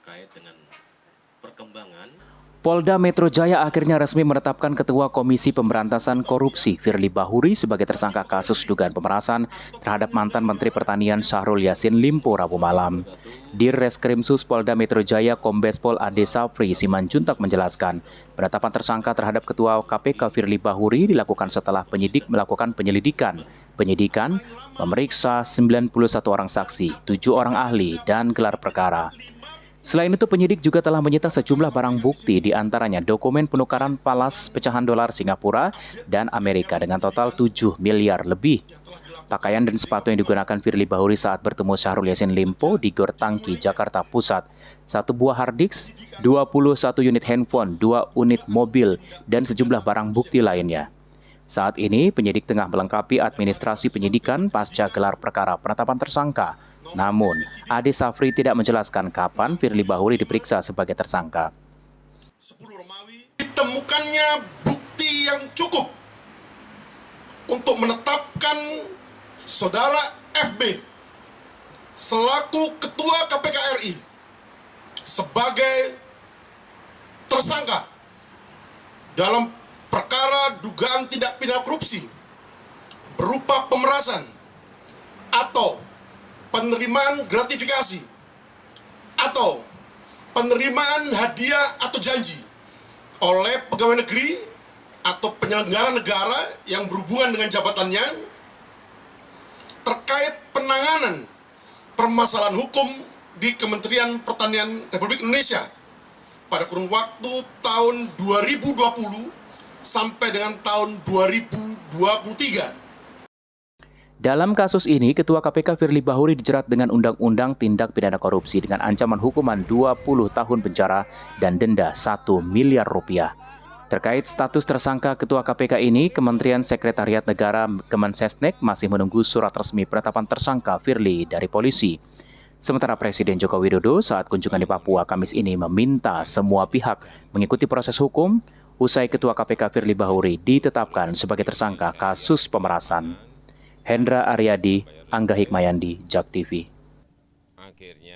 terkait dengan perkembangan. Polda Metro Jaya akhirnya resmi menetapkan Ketua Komisi Pemberantasan Korupsi Firly Bahuri sebagai tersangka kasus dugaan pemerasan terhadap mantan Menteri Pertanian Syahrul Yassin Limpo Rabu malam. Dirreskrimsus Polda Metro Jaya Kombes Pol Ade Safri Simanjuntak menjelaskan, penetapan tersangka terhadap Ketua KPK Firly Bahuri dilakukan setelah penyidik melakukan penyidikan, memeriksa 91 orang saksi, 7 orang ahli, dan gelar perkara. Selain itu, penyidik juga telah menyita sejumlah barang bukti, di antaranya dokumen penukaran falas pecahan dolar Singapura dan Amerika dengan total 7 miliar lebih. Pakaian dan sepatu yang digunakan Firly Bahuri saat bertemu Syahrul Yassin Limpo di Gor Tangki, Jakarta Pusat. 1 buah hard disk, 21 unit handphone, 2 unit mobil, dan sejumlah barang bukti lainnya. Saat ini, penyidik tengah melengkapi administrasi penyidikan pasca gelar perkara penetapan tersangka. Namun, Ade Safri tidak menjelaskan kapan Firly Bahuri diperiksa sebagai tersangka. 10 Romawi ditemukannya bukti yang cukup untuk menetapkan saudara FB selaku Ketua KPK RI sebagai tersangka dalam perkara dugaan tindak pidana korupsi berupa pemerasan atau penerimaan gratifikasi atau penerimaan hadiah atau janji oleh pegawai negeri atau penyelenggara negara yang berhubungan dengan jabatannya terkait penanganan permasalahan hukum di Kementerian Pertanian Republik Indonesia pada kurun waktu tahun 2020 sampai dengan tahun 2023. Dalam kasus ini, Ketua KPK Firly Bahuri dijerat dengan Undang-Undang Tindak Pidana Korupsi dengan ancaman hukuman 20 tahun penjara dan denda 1 miliar rupiah. Terkait status tersangka Ketua KPK ini, Kementerian Sekretariat Negara Kemensesnek masih menunggu surat resmi penetapan tersangka Firly dari polisi. Sementara Presiden Joko Widodo saat kunjungan di Papua Kamis ini meminta semua pihak mengikuti proses hukum usai Ketua KPK Firly Bahuri ditetapkan sebagai tersangka kasus pemerasan. Hendra Aryadi, Angga Hikmayandi, JAK TV. Akhirnya